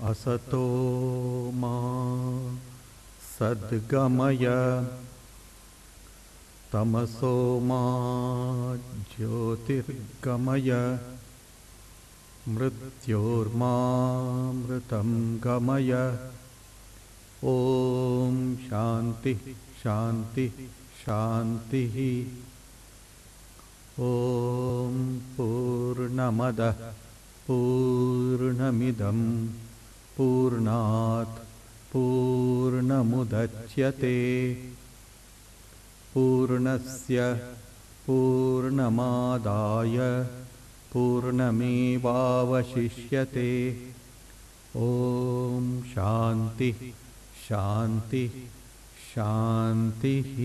असतो मा सद्गमय तमसो मा ज्योतिर्गमय मृत्योर्मामृतं गमय। ॐ शान्ति शान्ति शान्तिः। ॐ पूर्णमदः पूर्णमिदं पूर्णात् पूर्णमुदच्यते पूर्णस्य पूर्णमादाय पूर्णमेवावशिष्यते। ॐ शान्ति शान्ति शान्तिः।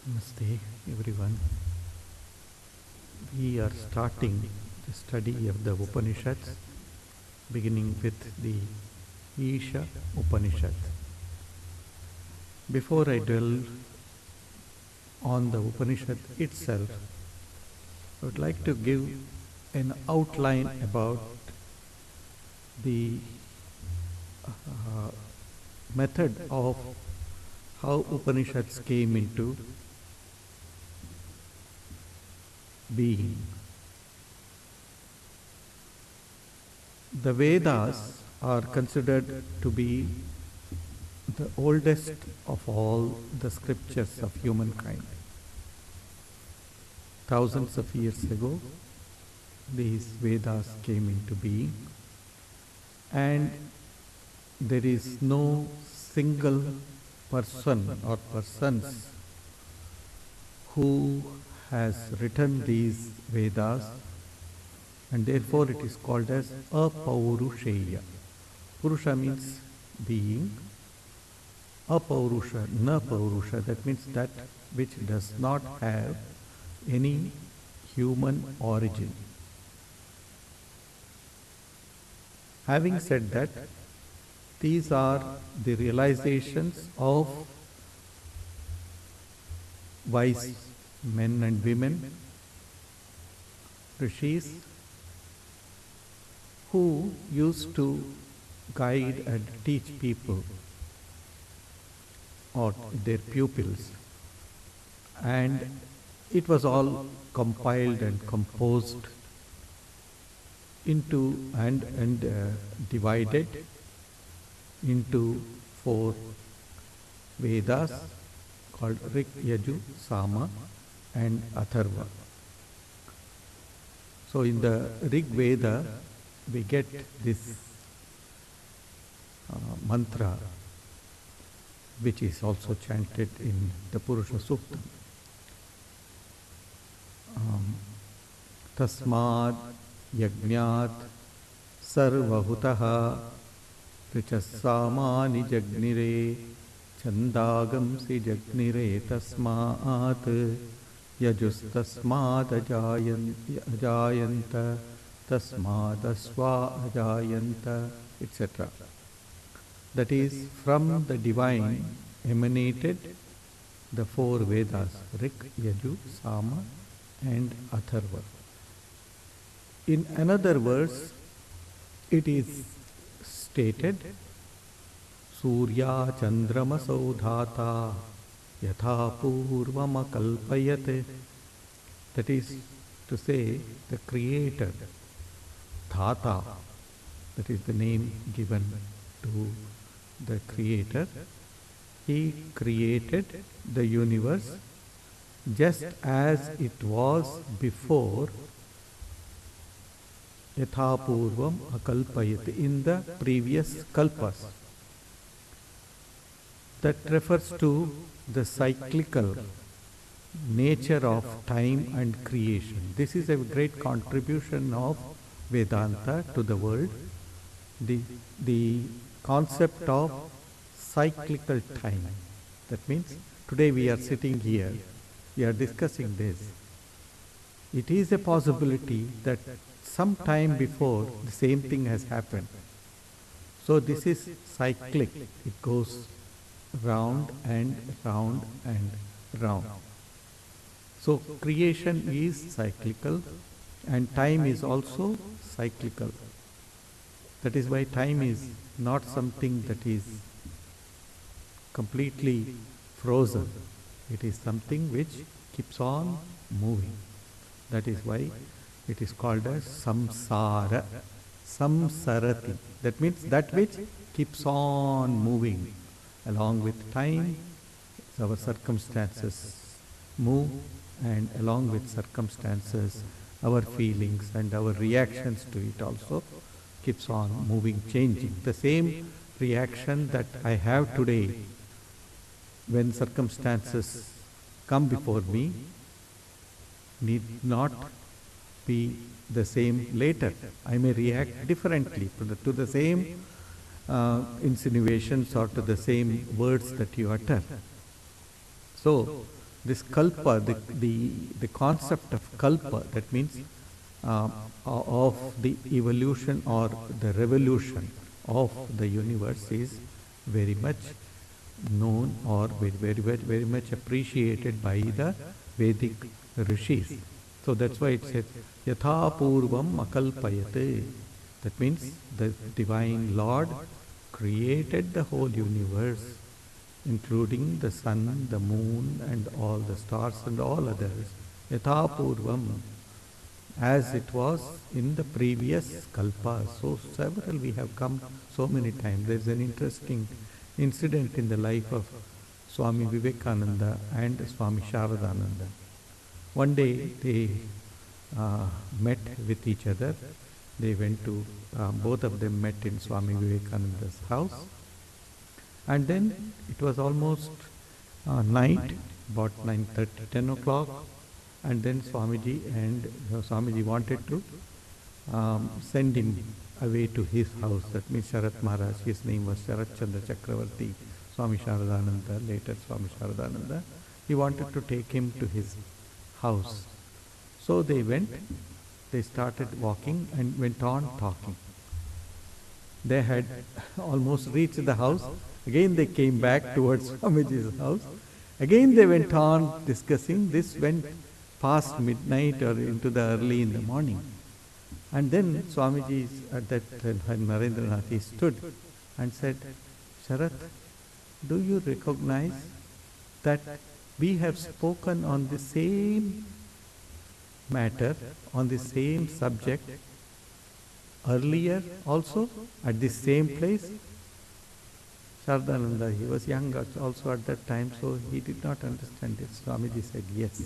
Namaste everyone. We are starting the study of the Upanishads, beginning with the Isha Upanishad. Before I delve on the Upanishad itself, I would like to give an outline about the method of how Upanishads came into being. The Vedas are considered to be the oldest of all the scriptures of humankind. Thousands of years ago, these Vedas came into being, and there is no single person or persons who has written these Vedas, and therefore it is called as Apaurusheya. Purusha means being, Apaurusha, na Paurusha, that means that which does not have any human origin. Having said that, these are the realizations of wise men and women, rishis, who used to guide and teach people or their pupils, and it was all compiled and composed into and divided into 4 Vedas called Rig, Yaju, Sama and Atharva. So in the Rig Veda we get this mantra, which is also chanted in the Purusha Sukta. Tasmad yajñāt sarvahutaha richasamani jagnire chandagamsi jagnire tasmāt yajustasmād ajayanta tasmādasva ajayanta, etc. That is, from the divine emanated the 4 Vedas, Rig, Yaju, Sama and Atharva. In another verse, it is stated, Surya Chandramasau Dhata Yatha purvam akalpayate. That is to say, the creator, Dhata, that is the name given to the creator. He created the universe just as it was before, Yatha purvam akalpayate, in the previous kalpas. That refers to the cyclical nature of time and creation. This is a great contribution of Vedanta to the world. The concept of cyclical time. That means today we are sitting here, we are discussing this. It is a possibility that some time before the same thing has happened. So this is cyclic. It goes round and round and round. So creation is cyclical and time is also cyclical. That is why time is not something that is completely frozen. It is something which keeps on moving. That is why it is called as samsara. Samsarati. That means that which keeps on moving. Along with time, our circumstances move, and along with circumstances, our feelings and our reactions to it also keeps on moving, changing. The same reaction that I have today when circumstances come before me need not be the same later. I may react differently to the same insinuations or to the same words that you utter. So, this kalpa, the concept of kalpa, that means of the evolution or the revolution of the universe, is very much known or very much appreciated by the Vedic rishis. So that's why it says Yatha purvam akalpayate. That means the Divine Lord created the whole universe, including the sun, the moon, and all the stars and all others. Yatha purvam, as it was in the previous kalpa. So several we have come so many times. There is an interesting incident in the life of Swami Vivekananda and Swami Sharadananda. One day they met with each other. They went to, both of them met in Swami Vivekananda's house. And then it was almost night, about 9:30, 10 o'clock. And then Swamiji wanted to send him away to his house. That means Sharat Maharaj, his name was Sharat Chandra Chakravarti, Swami Sharadananda, later Swami Sharadananda. He wanted to take him to his house. So they went, they started walking and went on talking. They had almost reached the house. Again they came back towards Swamiji's house. Again they went on discussing. This went past midnight or into the early in the morning. And then Swamiji at that Narendranath, he stood and said, Sharat, do you recognize that we have spoken on the same matter, on the same subject earlier also at the same place? Sharadananda, he was young also at that time, so he did not understand it. Swamiji said, yes.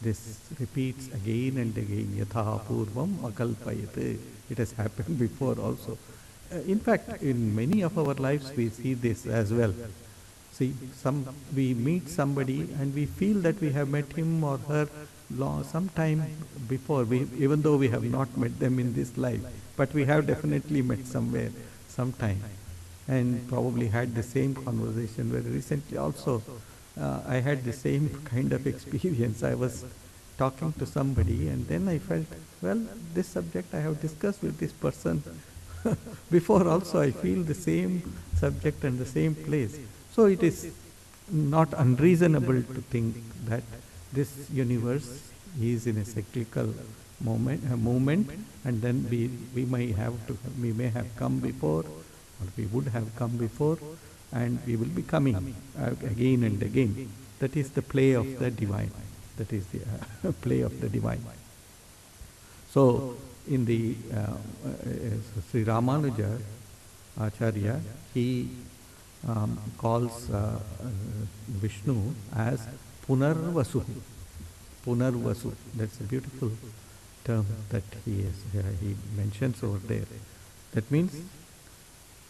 This repeats again and again, Yatha purvam akalpayate. It has happened before also. In fact, in many of our lives we see this as well. See, we meet somebody and we feel that we have met him or her some time before, even though we have not met them in this life. But we have definitely met somewhere, sometime, and probably had the same conversation. Very recently also, I had the same kind of experience. I was talking to somebody and then I felt, well, this subject I have discussed with this person before also. I feel the same subject and the same place. So it is not unreasonable to think that this universe is in a cyclical movement, and then we may have come before, or we would have come before, and we will be coming again and again. That is the play of the divine. That is the play of the divine. So, in the Sri Ramanuja Acharya, he calls Vishnu as Punarvasu. Punarvasu. That's a beautiful term that he mentions over there. That means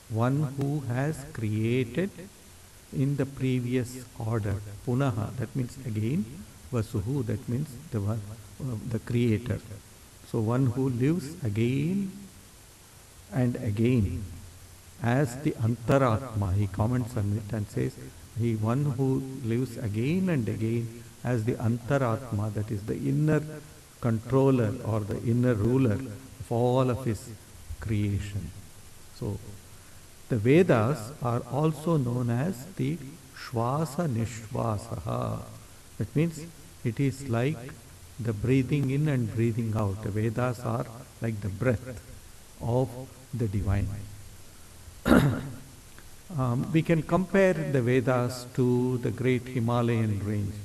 one who has created in the previous order. Punaha, that means again. Vasuhu, that means the one, the creator. So one who lives again and again as the Antaratma. He comments on it and says, he one who lives again and again as the Antaratma, that is the inner controller or the inner ruler of all of his creation. So the Vedas are also known as the Shvasa Nishvasaha. That means it is like the breathing in and breathing out. The Vedas are like the breath of the divine. We can compare the Vedas to the great Himalayan range.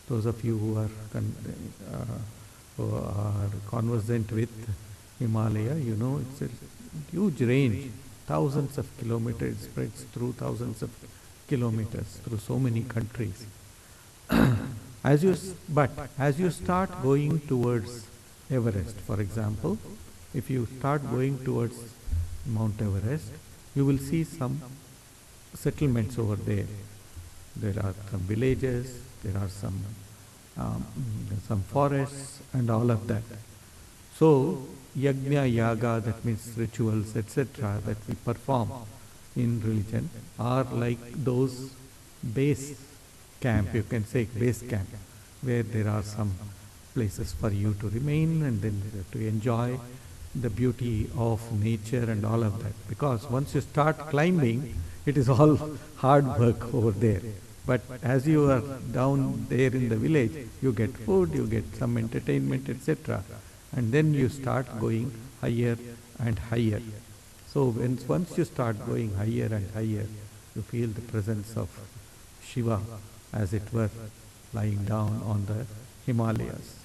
Those of you who are conversant with Himalaya, you know it's a huge range, thousands of kilometers, spreads through thousands of kilometers, through so many countries. As you start going towards Everest, for example, if you start going towards Mount Everest, you will see some settlements over there. There are some villages, there are some forests and all of that. So, yajna, yaga, that means rituals, etc., that we perform in religion are like those base camp, you can say base camp, where there are some places for you to remain and then to enjoy the beauty of nature and all of that. Because once you start climbing, it is all hard work over there. But as you are down there in the village, you get food, you get some entertainment, etc. And then you start going higher and higher. So once you start going higher and higher, you feel the presence of Shiva, as it were, lying down on the Himalayas.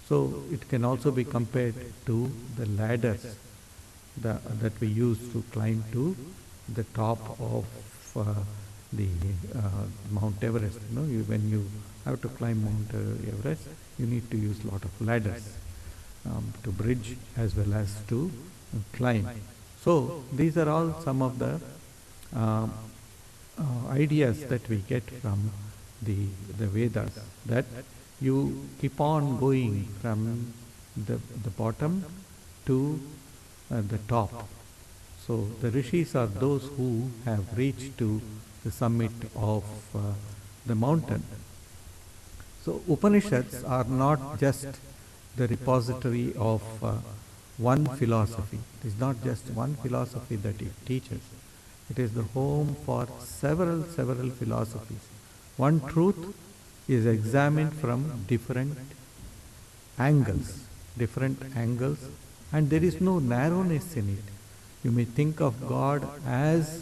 So it can also be compared to the ladders that we use to climb to the top of the Mount Everest. You know, when you have to climb Mount Everest, you need to use a lot of ladders to bridge as well as to climb. So these are all some of the ideas that we get from the Vedas, that you keep on going from the bottom to the top. So the rishis are those who have reached to the summit of the mountain. So Upanishads are not just the repository of one philosophy. It is not just one philosophy that it teaches. It is the home for several philosophies. One truth is examined from different angles, and there is no narrowness in it. You may think of God as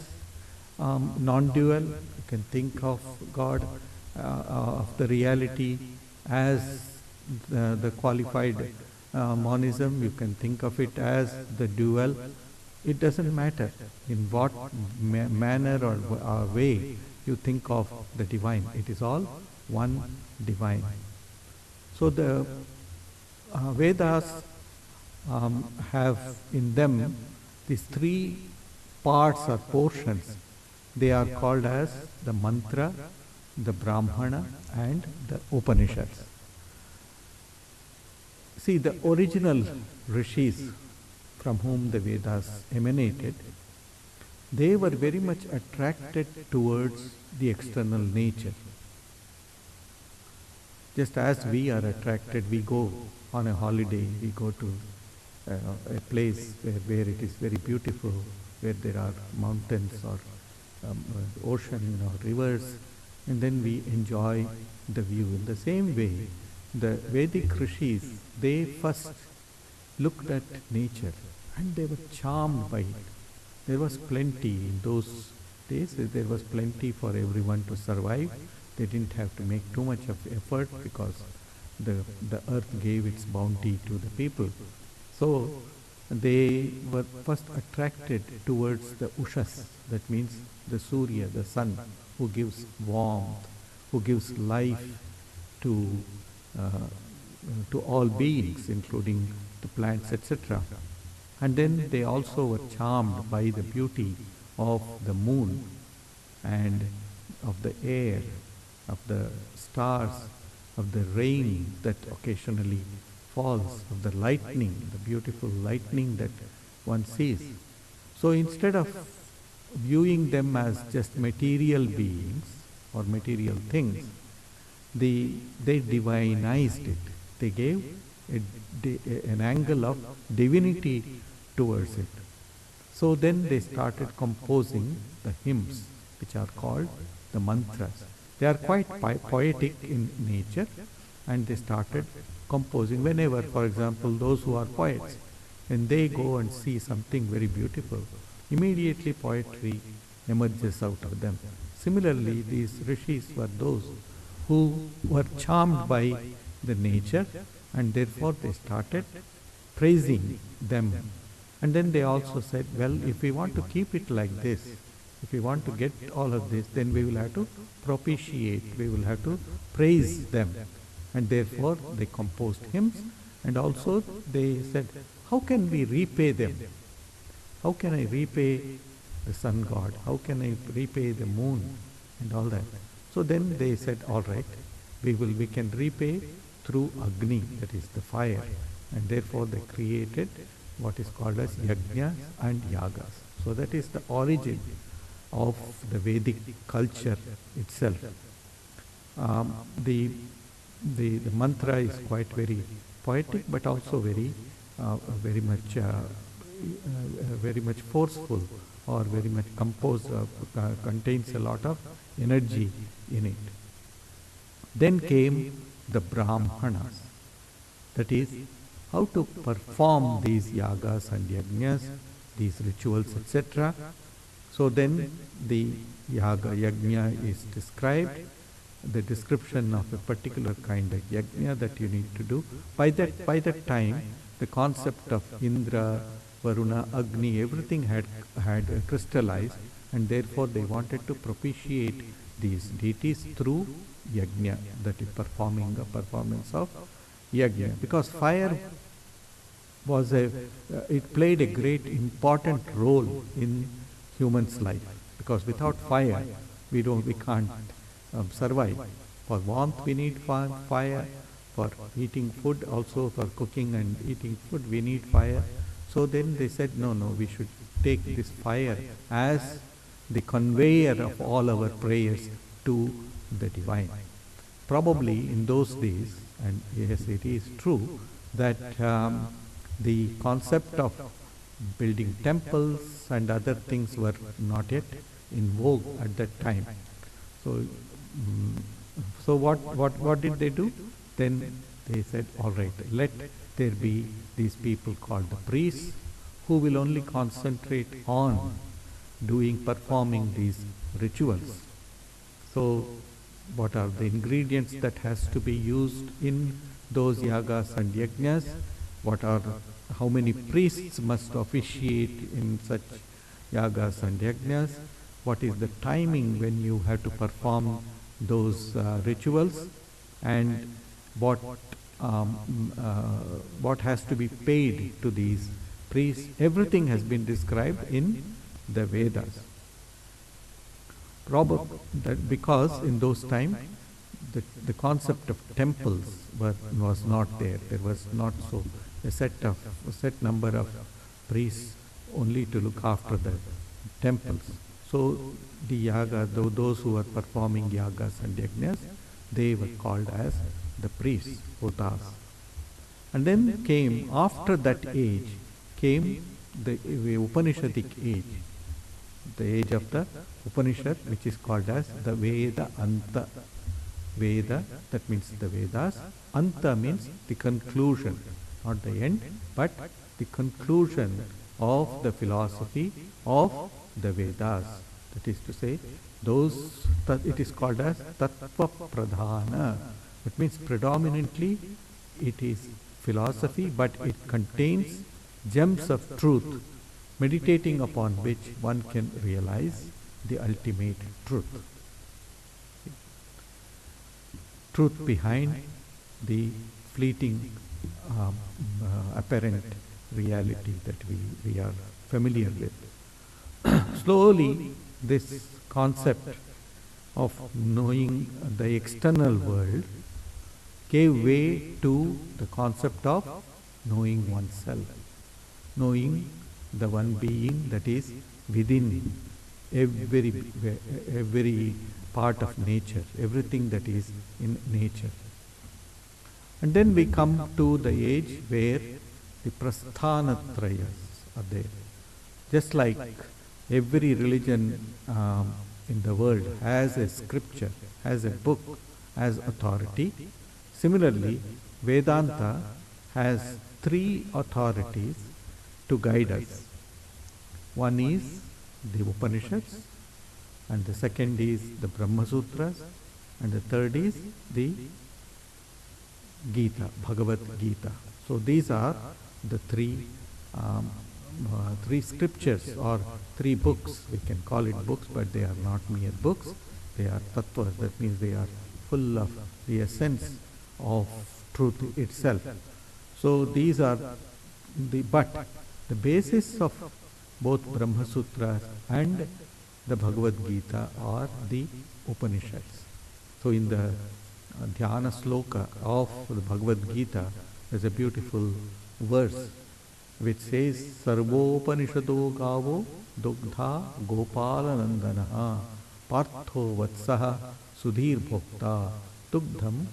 non-dual. You can think of God, of the reality as the qualified monism. You can think of it as the dual. It doesn't matter in what manner or way you think of the divine. It is all one divine. So the Vedas have in them these three parts or portions. They are called as the mantra, the Brahmana and the Upanishads. See, the original rishis from whom the Vedas emanated, they were very much attracted towards the external nature. Just as we are attracted, we go on a holiday, we go to a place where it is very beautiful, where there are mountains or ocean or rivers, and then we enjoy the view. In the same way, the Vedic rishis, they first looked at nature and they were charmed by it. There was plenty in those days. There was plenty for everyone to survive. They didn't have to make too much of effort because the earth gave its bounty to the people. So they were first attracted towards the Ushas, that means the Surya, the sun, who gives warmth, who gives life to all beings, including the plants, etc. And then they also were charmed by the beauty of the moon and of the air, of the stars, of the rain that occasionally falls, of the lightning, the beautiful lightning that one sees. So instead of viewing them as just material beings or material things, they divinized it. They gave an angle of divinity towards it. So then they started composing the hymns, which are called the mantras. They are quite poetic in nature, and they started composing. Whenever, for example, those who are poets, when they go and see something very beautiful, immediately poetry emerges out of them. Similarly, these rishis were those who were charmed by the nature, and therefore they started praising them. And then they also said, well, if we want to keep it like this, if we want to get all of this, then we will have to propitiate, we will have to praise them. And therefore they composed hymns, and also they said, how can we repay them? How can I repay the sun god? How can I repay the moon and all that? So then they said, all right, we can repay through Agni, that is the fire. And therefore they created what is called as yajnas and yagas. So that is the origin of the Vedic culture itself. The mantra is quite very poetic, but also very much forceful, or very much composed, contains a lot of energy in it. Then came the Brahmanas, that is, how to perform these yagas and yajnas, these rituals, etc. So then the yajna is described, the description of a particular kind of yajna that you need to do. By that time, the concept of Indra, Varuna, Agni, everything had crystallized, and therefore they wanted to propitiate these deities through yajna, that is performing a performance of yajna. Because fire was it played a great important role in human's life. Because without fire, we can't survive. For warmth we need fire, for eating food, also for cooking and eating food we need fire. So then they said, no, we should take this fire as the conveyor of all our prayers to the divine. Probably in those days, and yes, it is true, that the concept of building temples and other things were not yet in vogue at that time. So what did they do? Then they said, all right, let there be these people called the priests, who will only concentrate on performing these rituals. So what are the ingredients that has to be used in those yagas and yajnas? How many priests must officiate in such yagas and yajnas? What is the timing when you have to perform those rituals? And what has to be paid to these priests? Everything has been described in the Vedas. Because in those times the concept of temples was not there. There was not a set number of priests only to look after the temples. So the yaga, those who were performing yagas and yajnas, they were called as the priests, hotas. And then came, after that age, came the Upanishadic age, the age of the Upanishad, which is called as the Veda Anta. Veda, that means the Vedas. Anta means the conclusion, not the end, but the conclusion of the philosophy of the Vedas. That is to say, it is called as Tattva Pradhana. That means predominantly it is philosophy, but it contains gems of truth, meditating upon which one can realize the ultimate truth. Truth behind the fleeting apparent reality that we are familiar with. Slowly, this concept of knowing the external world gave way to the concept of knowing oneself, knowing the one being that is within every part of nature, everything that is in nature. And then we come to the age where the prasthanatrayas are there. Just like every religion in the world has a scripture, has a book, has authority. Similarly, Vedanta has three authorities to guide us. One is the Upanishads, and the second is the Brahma Sutras, and the third is the Gita, Bhagavad Gita. So these are the three scriptures or three books. We can call it books, but they are not mere books. They are tattvas. That means they are full of the essence of truth itself. So these are but the basis of both Brahma Sutras and the Bhagavad Gita are the Upanishads. So in the Dhyana Sloka of the Bhagavad Gita, there's a beautiful verse which says, Sarvopanishado Gavo Dugdha Gopala Nandanaha Partho Vatsaha Sudhir Bhokta Dugdham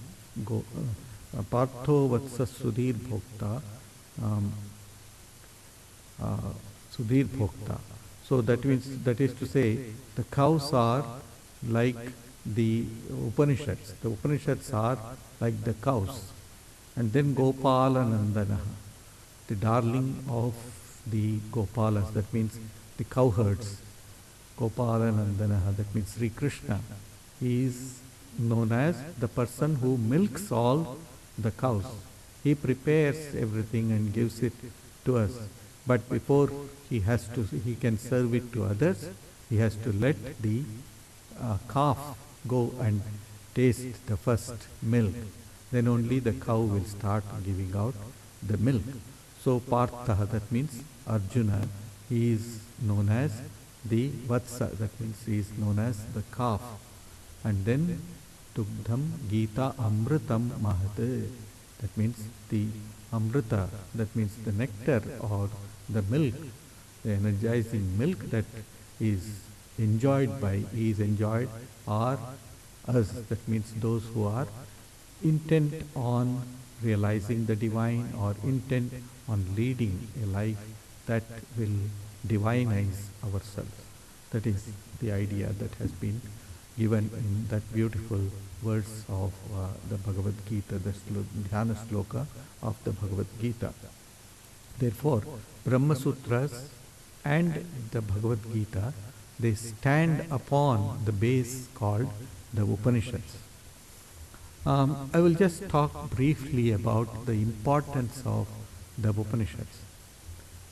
Partho Vatsa Sudhir Bhokta Sudhir Bhokta. So that means, that is to say, the cows are like the Upanishads. The Upanishads are like the cows. And then Gopala Nandana, the darling of the Gopalas, that means the cowherds. Gopala Nandana, that means Sri Krishna. He is known as the person who milks all the cows. He prepares everything and gives it to us. But before he can serve it to others, he has to let the calf go and taste the first milk. Then only the cow will start giving out the milk. So Partha, that means Arjuna, he is known as the Vatsa, that means he is known as the calf. And then Tugdham Gita Amritam Mahat, that means the Amrita, that means the nectar or the milk, the energizing milk that is enjoyed are us, that means those who are intent on realizing the divine or intent on leading a life that will divinize ourselves. That is the idea that has been given in that beautiful verse of the Bhagavad Gita, the Dhyana Sloka of the Bhagavad Gita. Therefore, Brahma Sutras and the Bhagavad Gita, they stand upon the base called the Upanishads. I will just talk briefly about the importance of the Upanishads.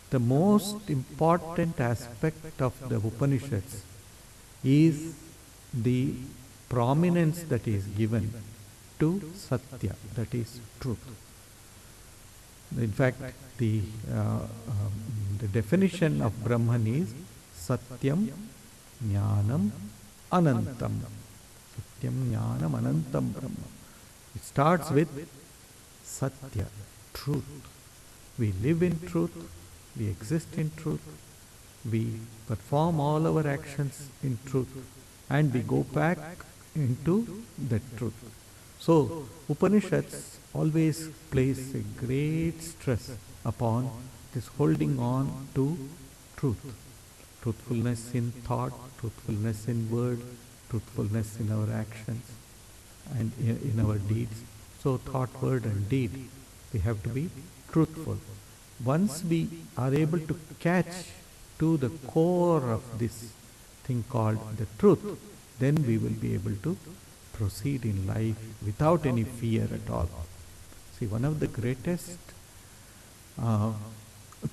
The most important aspect of the Upanishads is the prominence that is given to Satya, that is truth. In fact, the definition of Brahman is Satyam Jnanam Anantam. Satyam Jnanam Anantam Brahma. It starts with Satya, truth. We live in truth, we exist in truth, we perform all our actions in truth, and we go back into the truth. So, Upanishads always place a great stress upon this holding on to truth. Truthfulness in thought, truthfulness in word, truthfulness in our actions and in our deeds. So thought, word and deed, we have to be truthful. Once we are able to catch to the core of this thing called the truth, then we will be able to proceed in life without any fear at all. See, one of the greatest uh,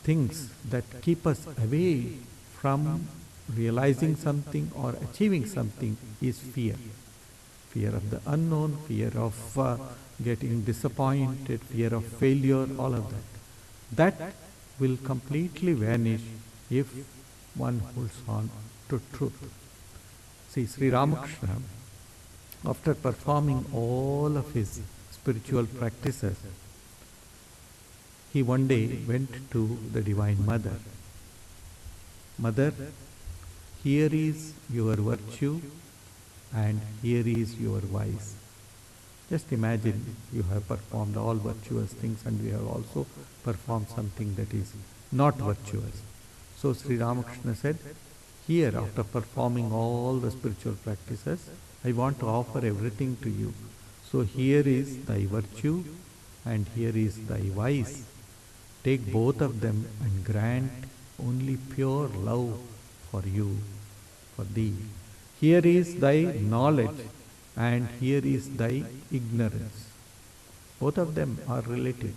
things that keep us away from realizing something or achieving something is fear. Fear of the unknown, fear of getting disappointed, fear of failure, all of that. That will completely vanish if one holds on to truth. See, Sri Ramakrishna, after performing all of his spiritual practices, he one day went to the Divine Mother. Mother, here is your virtue and here is your vice. Just imagine you have performed all virtuous things and we have also performed something that is not virtuous. So Sri Ramakrishna said, here after performing all the spiritual practices, I want to offer everything to you. So here is thy virtue and here is thy vice. Take both of them and grant only pure love for you, for thee. Here is thy knowledge and here is thy ignorance. Both of them are related.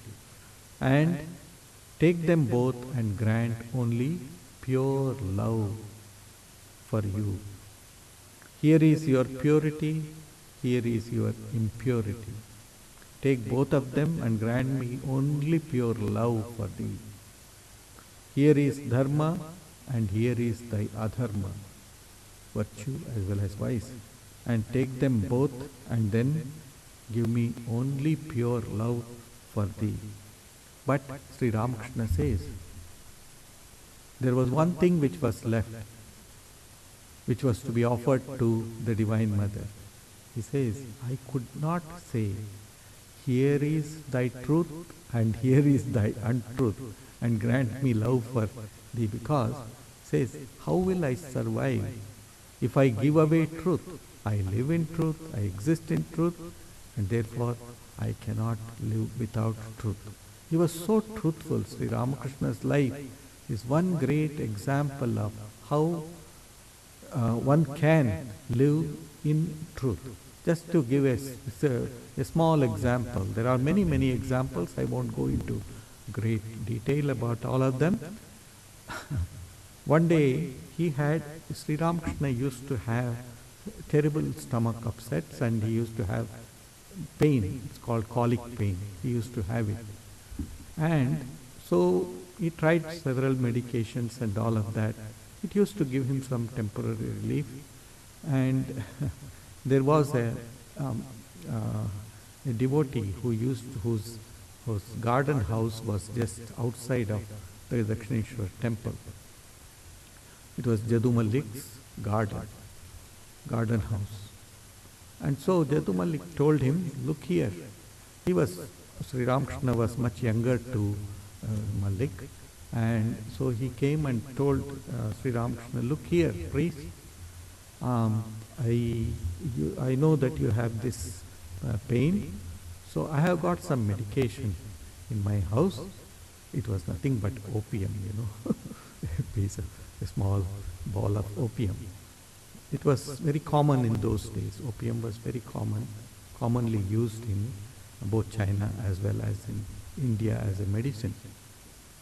And take them both and grant only pure love for you. Here is your purity, here is your impurity. Take both of them and grant me only pure love for thee. Here is dharma and here is thy adharma, virtue as well as vice. And take them both and then give me only pure love for thee. But Sri Ramakrishna says, there was one thing which was left, which was to be offered to the Divine Mother. He says, I could not say, here is thy truth and here is thy untruth, and grant me love for thee, because says, how will I survive if I give away truth? I live in truth, I exist in truth, and therefore I cannot live without truth. He was so truthful. Sri Ramakrishna's life is one great example of how one can live in truth. Just to give a small example, there are many, many examples. I won't go into great detail about all of them. One day, Sri Ramakrishna used to have terrible stomach upsets and he used to have pain. It's called colic pain. He used to have it. And so he tried several medications and all of that. It used to give him some temporary relief. And there was a devotee whose garden house was just outside of the Dakshineshwar temple. It was Jadu Malik's garden house. And so Jadu Malik told him, look here. Sri Ramakrishna was much younger to Malik. And so he came and told Sri Ramakrishna, look here, priest. I know that you have this pain. So I have got some medication in my house. It was nothing but opium, a small ball of opium. It was very common in those days. Opium was very commonly used in both China as well as in India as a medicine.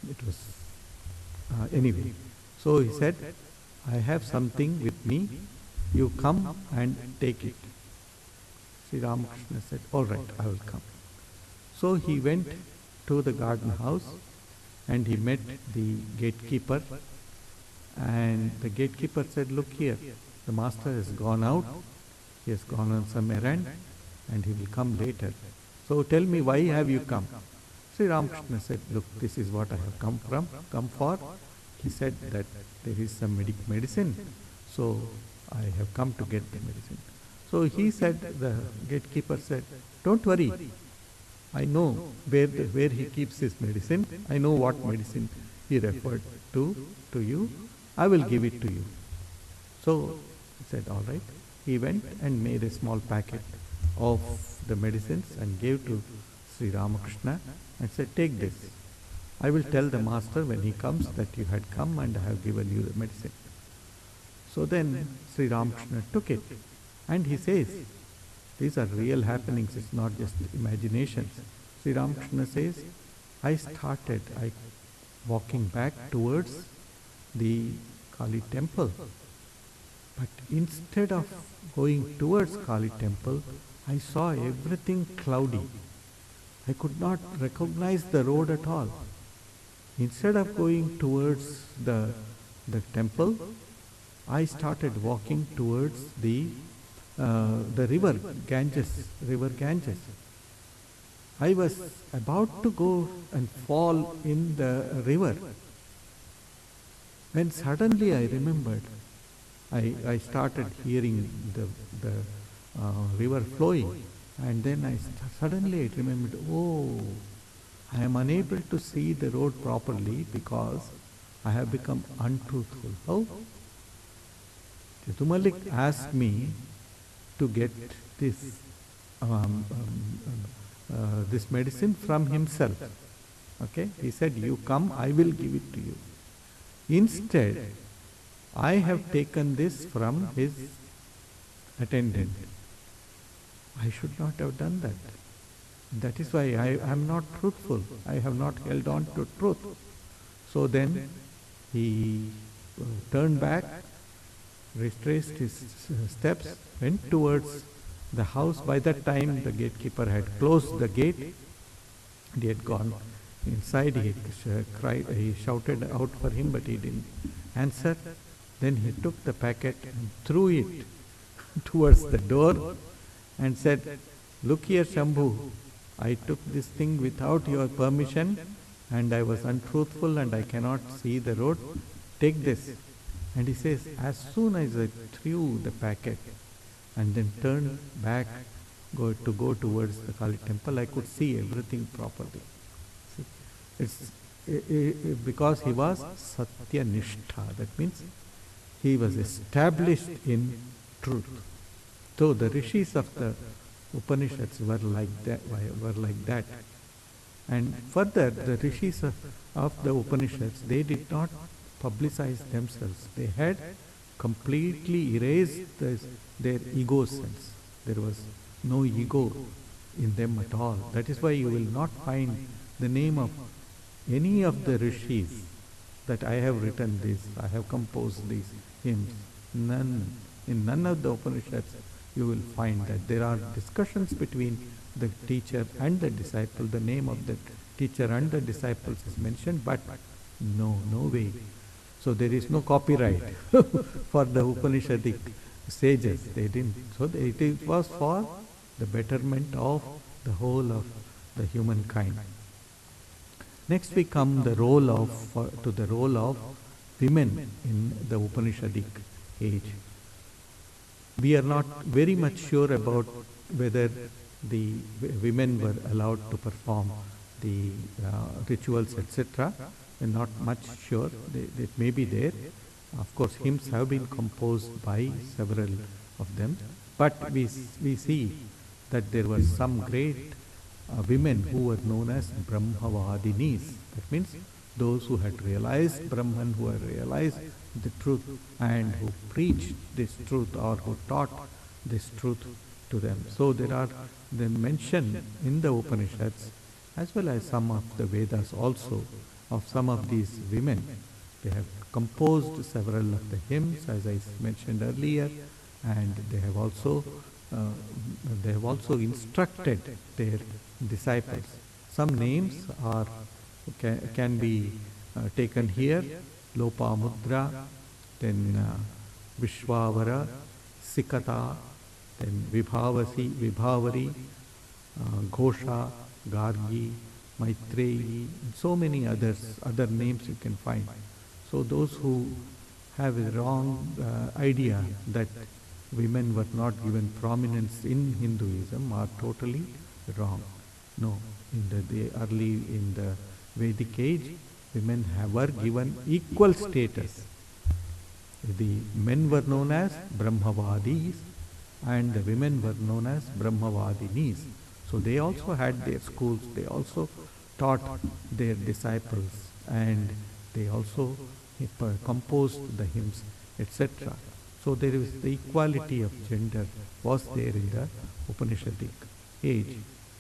It was, anyway. So he said, I have something with me. You come and take it. Sri Ramakrishna said, all right, I will come. So he went to the garden house and he met the gatekeeper. And the gatekeeper said, look here, the master has gone out. He has gone on some errand and he will come later. So tell me, why have you come? Sri Ramakrishna said, look, this is what I have come for. He said that there is some medicine, so I have come to get the medicine. So he said, the gatekeeper said, don't worry, I know where he keeps his medicine. I know what medicine he referred to you. I will give it to you. So he said, all right. He went and made a small packet of the medicines and gave to Sri Ramakrishna and said, take this. I will tell the master when he comes that you had come and I have given you the medicine. So then Sri Ramakrishna took it and he says, these are real happenings, it's not just imaginations. Sri Ramakrishna says, I walking back towards the Kali temple. But instead of going towards Kali temple, I saw everything cloudy. I could not recognize the road at all. Instead of going towards the temple, I started walking towards the river Ganges. I was about to go and fall in the river, when suddenly I remembered. I started hearing the river flowing, and then suddenly I remembered, oh, I am unable to see the road properly because I have become untruthful. How? Malik asked me to get this this medicine from himself. Okay? He said, you come, I will give it to you. Instead, I have taken this from his attendant. I should not have done that. That is why I am not truthful. I have not held on to truth. So then he turned back, retraced his steps, went towards the house. By that time the gatekeeper had closed the gate. He had gone inside. He cried, he shouted out for him, but he didn't answer. Then he took the packet and threw it towards the door and said, look here, Shambhu, I took this thing without your permission and I was untruthful and I cannot see the road. Take this. And he says, as soon as I threw the packet and then turned back go towards the Kali temple, I could see everything properly. See, it's because he was Satya Nishtha. That means he was established in truth. So the rishis of the Upanishads were like that. And further, the rishis of the Upanishads, they did not publicize themselves. They had completely erased their ego sense. There was no ego in them at all. That is why you will not find the name of any of the rishis that I have written this, I have composed these hymns. In none of the Upanishads you will find that. There are discussions between the teacher and the disciple. The name of the teacher and the disciples is mentioned, but no way. So there is no copyright for the Upanishadic sages. They didn't. So it was for the betterment of the whole of the humankind. Next we come to the role of women in the Upanishadic age. We are not very much sure about whether the women were allowed to perform the rituals, etc. We're not much sure. They may be there. Of course, hymns have been composed by several of them. But we see that there were some great women who were known as Brahmavadinis. That means those who had realized Brahman, who had realized the truth and who preached this truth or who taught this truth to them. So there are the mention in the Upanishads as well as some of the Vedas also of some of these women. They have composed several of the hymns, as I mentioned earlier, and they have also instructed their disciples. Some names can be taken here: Lopamudra, then Vishwavara, Sikata, then Vibhavari, Ghosha, Gargi, Maitreyi, and so many other names you can find. So those who have a wrong idea that women were not given prominence in Hinduism are totally wrong. No, in the Vedic age, women were given equal status. The men were known as Brahmavadis and the women were known as Brahmavadinis. So they also had their schools, they also taught their disciples, and they also composed the hymns, etc. So there is the equality of gender was there in the Upanishadic age.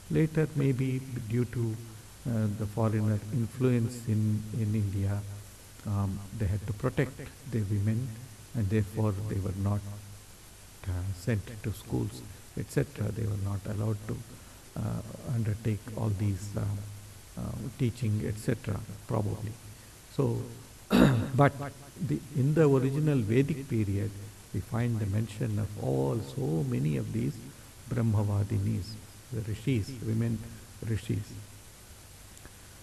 Later, maybe due to the foreigner influence in India, they had to protect their women, and therefore they were not sent to schools, etc. They were not allowed to undertake all these teaching, etc. Probably. So, but in the original Vedic period, we find the mention of so many of these Brahmavadinis, the rishis, women rishis.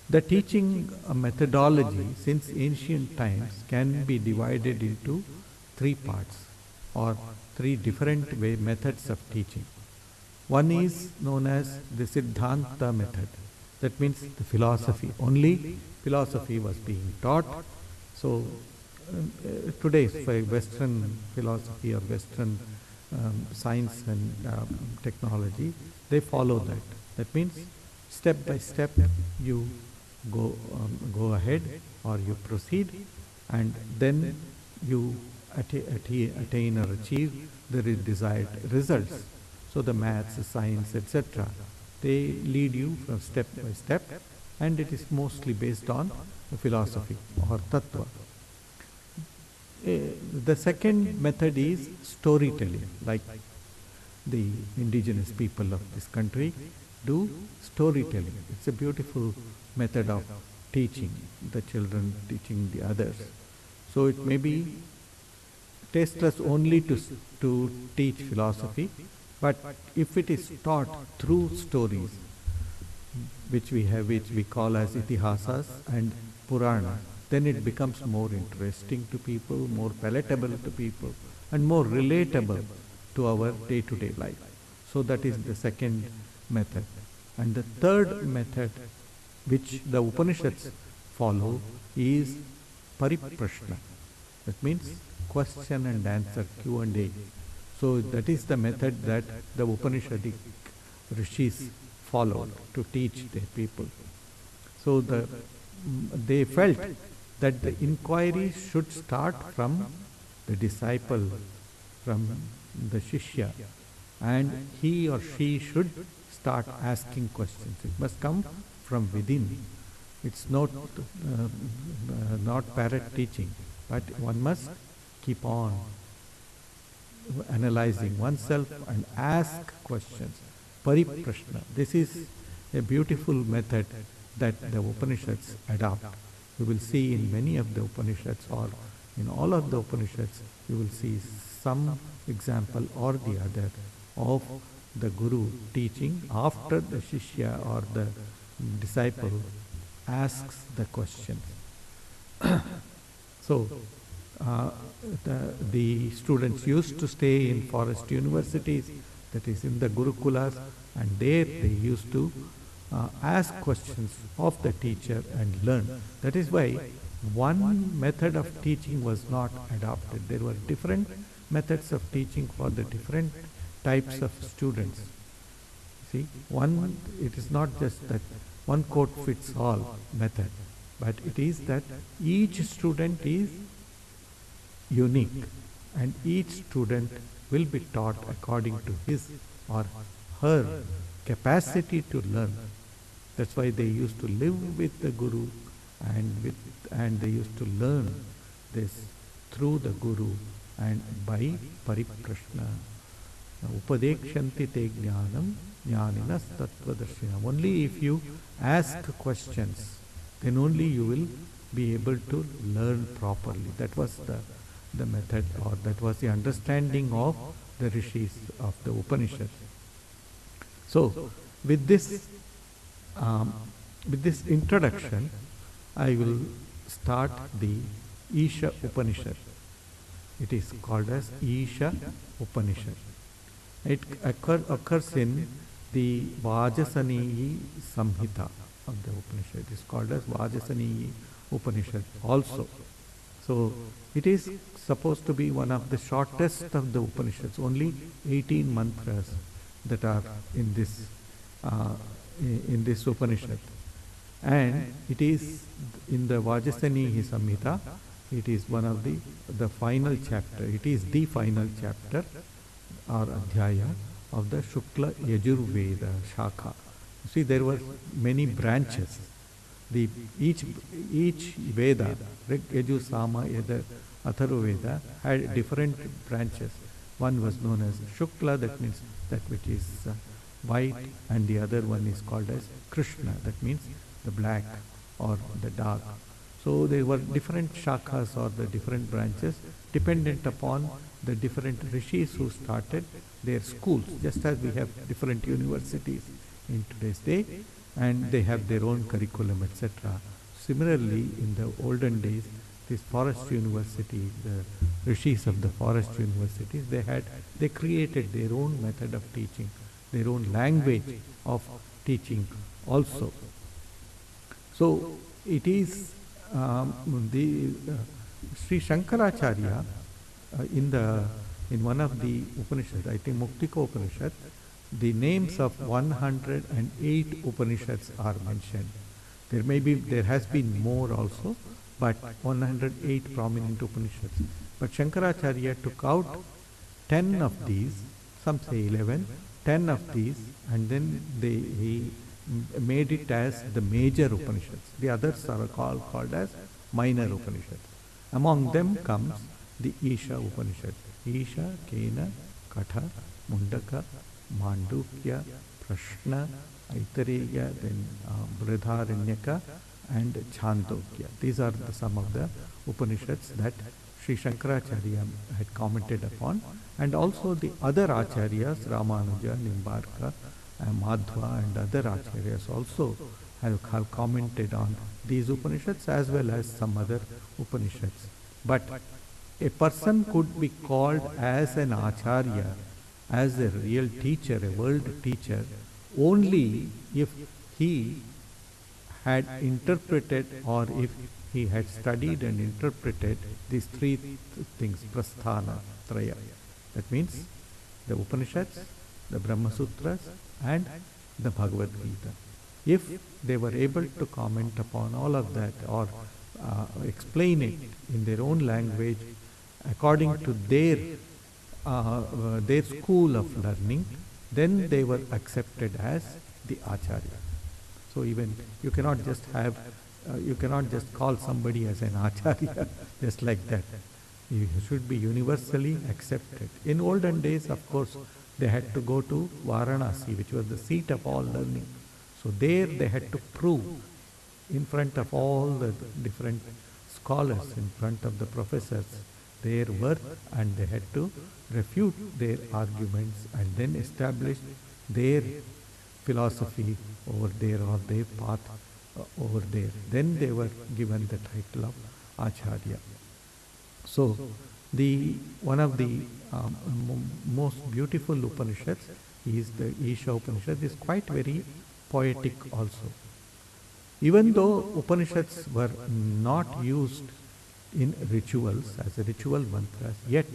The teaching methodology since ancient times can be divided into three parts or three different methods of teaching. One is known as the Siddhanta method. That means the philosophy. Only philosophy was being taught. So today's Western philosophy or Western science and technology, they follow that. That means step by step you go ahead or you proceed, and then you attain or achieve the desired results. So the maths, science, etc., they lead you from step by step, and it is mostly based on philosophy or tattva. The second method is storytelling, like the indigenous people of this country do storytelling. It's a beautiful method of teaching the children, teaching the others. So it may be tasteless only to teach philosophy, but if it is taught through stories, which we call as itihasas and puranas, then it becomes more interesting to people, more palatable to people, and more relatable to our day-to-day life. So that is the second method. And the third method, which the Upanishads follow, is pariprashna. That means question and answer, Q&A. So that is the method that the Upanishadic rishis followed to teach their people. So they felt that the inquiry should start from the disciple, from the shishya, and he or she should start asking questions. It must come from within. It's not parrot teaching, but one must keep on analyzing oneself and ask questions. Pariprashna. This is a beautiful method that the Upanishads adopt. You will see in many of the Upanishads, or in all of the Upanishads, you will see some example or the other of the Guru teaching after the Shishya or the disciple asks the question. So, the students used to stay in forest universities, that is in the Gurukulas, and there they used to ask questions of the teacher and learn. That is why one method of teaching was not adopted. There were different methods of teaching for the different types of students. See, it is not just that one coat fits all method, but it is that each student is unique, and each student will be taught according to his or her capacity to learn. That's why they used to live with the Guru, and they used to learn this through the Guru and by pariprashna. Upadekshanti te jnanam jnaninas tattvadarshina. Only if you ask questions, then only you will be able to learn properly. That was the method, or that was the understanding of the rishis of the Upanishad. So, with this introduction, I will start the Isha Upanishad. It is called as Isha Upanishad. It occurs in the Vajasaniyi Samhita of the Upanishad. It is called as Vajasaniyi Upanishad also. So it is supposed to be one of the shortest of the Upanishads, only 18 mantras that are in this Upanishad. And it is in the Vajasaniyi Samhita, It is one of the final chapter. It is the final chapter or adhyaya of the Shukla Yajurveda Shakha. You see, there were many branches. The each Veda, Rig, Yajur, Sama, Yada, Atharva Veda, had different branches. One was known as Shukla, that means that which is white, and the other one is called as Krishna, that means the black or the dark. So there were different shakhas or the different branches dependent upon the different rishis who started their schools, just as we have different universities in today's day, and they have their own curriculum, etc. Similarly, in the olden days, this forest university, the rishis of the forest universities, they created their own method of teaching, their own language of teaching also. So it is the Sri Shankaracharya in one of the Upanishads, I think Muktika Upanishad, the names of 108 Upanishads are mentioned. There has been more also, but 108 prominent Upanishads. But Shankaracharya took out 10 of these, some say 11, 10 of these, and then he made it as the major Upanishads. The others are called as minor Upanishads. Among them comes the Isha Upanishad. Isha, Kena, Katha, Mundaka, Mandukya, Prashna, Aitareya, then Brihadaranyaka, and Chandogya. These are some of the Upanishads that Sri Shankaracharya had commented upon, and also the other Acharyas, Ramanuja, Nimbarka, Madhva, and other Acharyas also have commented on these Upanishads as well as some other Upanishads. But a person could be called as an Acharya, as a real teacher, a world teacher, only if he had interpreted or if he had studied and interpreted these three things, prasthana, traya. That means the Upanishads, the Brahma Sutras, and the Bhagavad Gita. If they were able to comment upon all of that or explain it in their own language according to their school of learning, then they were accepted as the Acharya. So even you cannot just call somebody as an Acharya just like that. You should be universally accepted. In olden days, of course, they had to go to Varanasi, which was the seat of all learning. So there they had to prove in front of all the different scholars, in front of the professors, their worth, and they had to refute their arguments and then establish their philosophy over there or their path over there. Then they were given the title of Acharya. So one of the most beautiful Upanishads is the Isha Upanishad. Is quite very poetic also. Even though Upanishads were not used in rituals as a ritual mantras, yet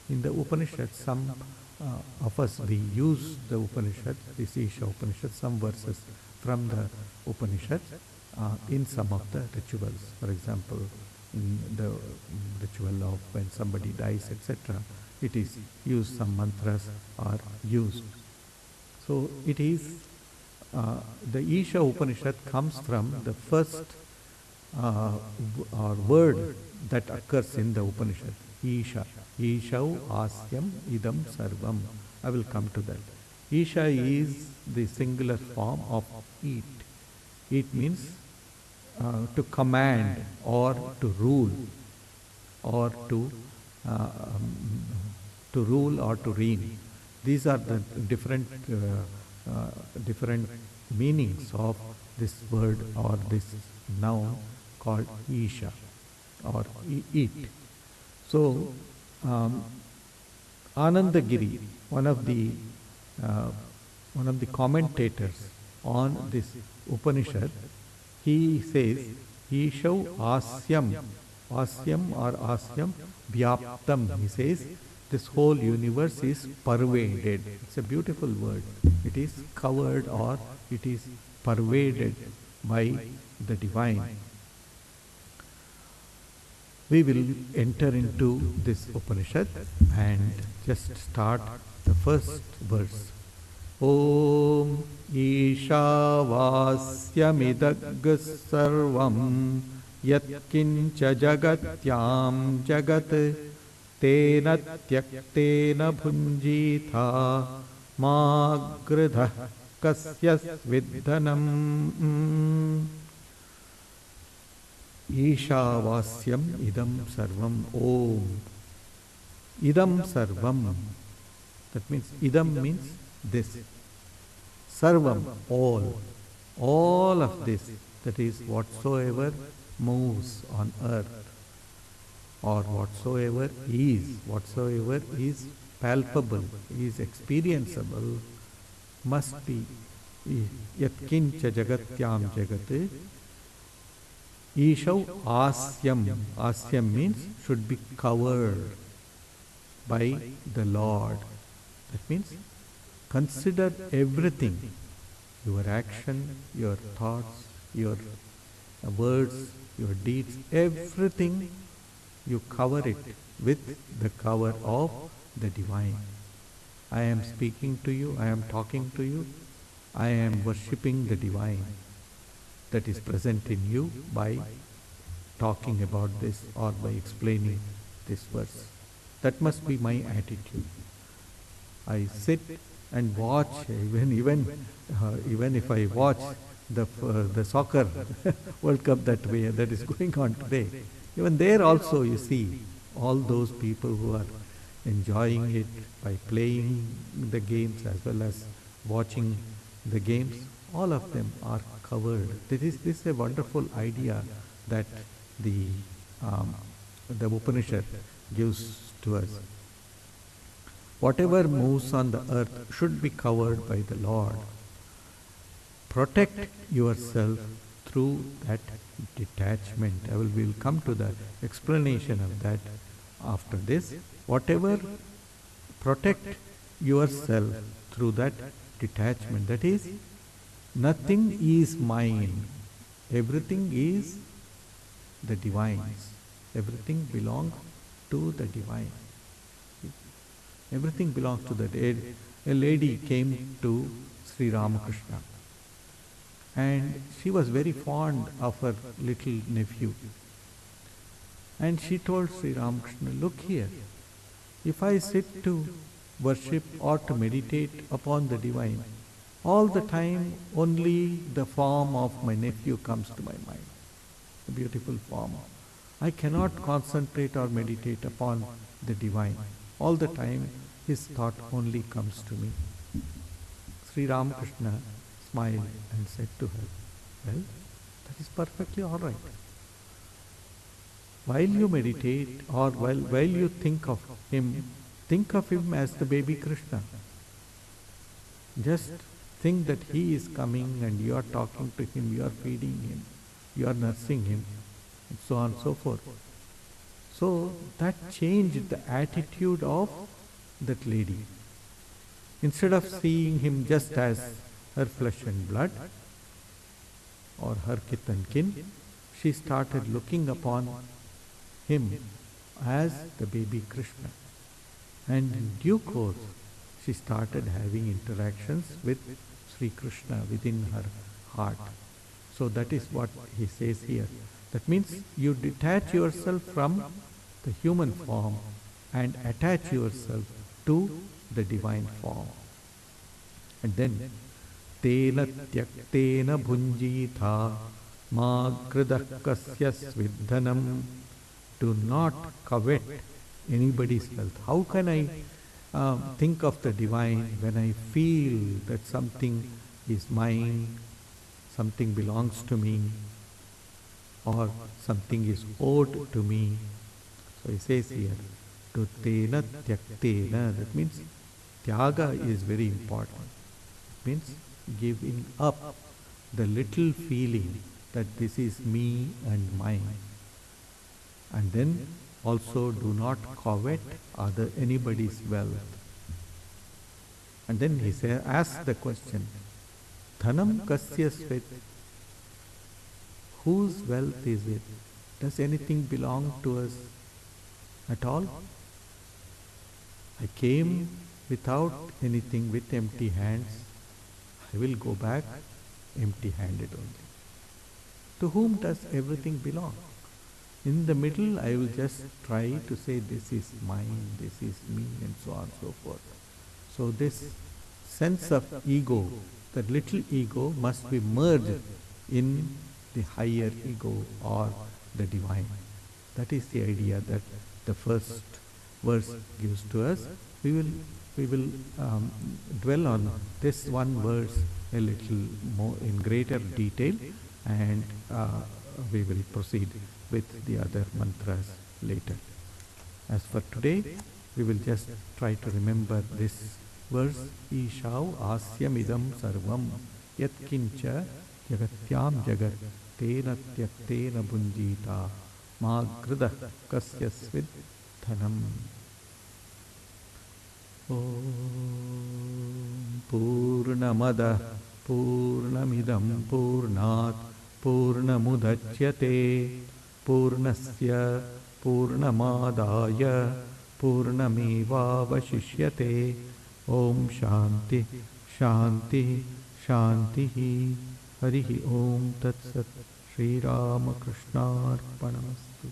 in the Upanishads some of us we use the Upanishad, this Isha Upanishad, some verses from the Upanishads in some of the rituals. For example, in the ritual of when somebody dies, etc., it is used, some mantras are used. So it is the Isha Upanishad comes from the first word that occurs in the Upanishad, Isha. Ishau Asyam Idam Sarvam. I will come to that. Isha is the singular form of eat. It means to command or to rule or to rule or to reign. These are the different meanings of this word or this noun called Isha or eat. So Anandagiri, one of the commentators on this Upanishad, he says, Ishau Asyam, Asyam or Asyam Vyaptam. He says, this whole universe is pervaded. It's a beautiful word. It is covered or it is pervaded by the divine. We will enter into this Upanishad and just start the first verse. Om Ishavasyamitag sarvam yatkincha jagatyam jagat tena tyaktena bhunjitha magridha kasyas vidhanam. Ishavasyam idam sarvam om. Idam sarvam. That means idam means this. Sarvam, all. All of this, that is whatsoever moves on earth, or whatsoever is palpable, is experienceable, must be yatkincha jagatyam jagat. Ishav asyam. Asyam means should be covered by the Lord. That means consider everything, your action, your thoughts, your words, your deeds, everything you cover it with the cover of the divine. I am speaking to you, I am talking to you, I am worshipping the divine that is present in you by talking about this or by explaining this verse. That must be my attitude. I sit and watch, even if I watch the soccer World Cup that is going on today, even there also you see all those people who are enjoying it by playing the games as well as watching the games. All of them are covered. This is a wonderful idea that the Upanishad gives to us. Whatever moves on the earth should be covered by the Lord. Protect yourself through that detachment. We will come to the explanation of that after this. Protect yourself through that detachment. That is, nothing is mine. Everything is the divine's. Everything belongs to the divine. Everything belongs to that. A lady came to Sri Ramakrishna and she was very fond of her little nephew. And she told Sri Ramakrishna, look here, if I sit to worship or to meditate upon the divine, all the time only the form of my nephew comes to my mind. A beautiful form. I cannot concentrate or meditate upon the divine. All the time his thought only comes to me. Sri Ramakrishna smiled and said to her, well, that is perfectly all right. While you meditate or while you think of him as the baby Krishna. Just think that he is coming and you are talking to him, you are feeding him, you are nursing him, and so on and so forth. So that changed the attitude of that lady. Instead of seeing him just as her flesh and blood or her kith and kin, she started looking upon him as the baby Krishna. And in due course, she started having interactions with Sri Krishna within her heart. So that is what he says here. That means you detach yourself from the human form and attach yourself to the divine form. And then, tena tyaktena bhunjitha magridah kasyas vidhanam. Do not covet anybody's wealth. How can I think of the divine when I feel that something is mine, something belongs to me, or something is owed to me? So he says here, to tena tyaktena, that means tyaga is very important. It means giving up the little feeling that this is me and mine. And then also do not covet anybody's wealth. And then he asks the question, Dhanam kasya swet? Whose wealth is it? Does anything belong to us at all? I came without anything, with empty hands. I will go back empty handed only. To whom does everything belong? In the middle, I will just try to say, this is mine, this is me, and so on and so forth. So this sense of ego, that little ego, must be merged in the higher ego or the divine. That is the idea that the first verse gives to us. We will dwell on this one verse a little more in greater detail, and we will proceed with the other mantras later. As for today, we will just try to remember this verse. Ishau asyamidam sarvam yat kincha jagatyam jagat tena tyaktena bunjita magrida kasya svid dhanam. Om Purnamada Purnamidam Purnat Purnamudachyate Purnasya Purnamadaya Purnamevavashishyate. Om Shanti Shanti Shanti. Harihi Om Tat Sat. Shri Ramakrishna Arpanamastu.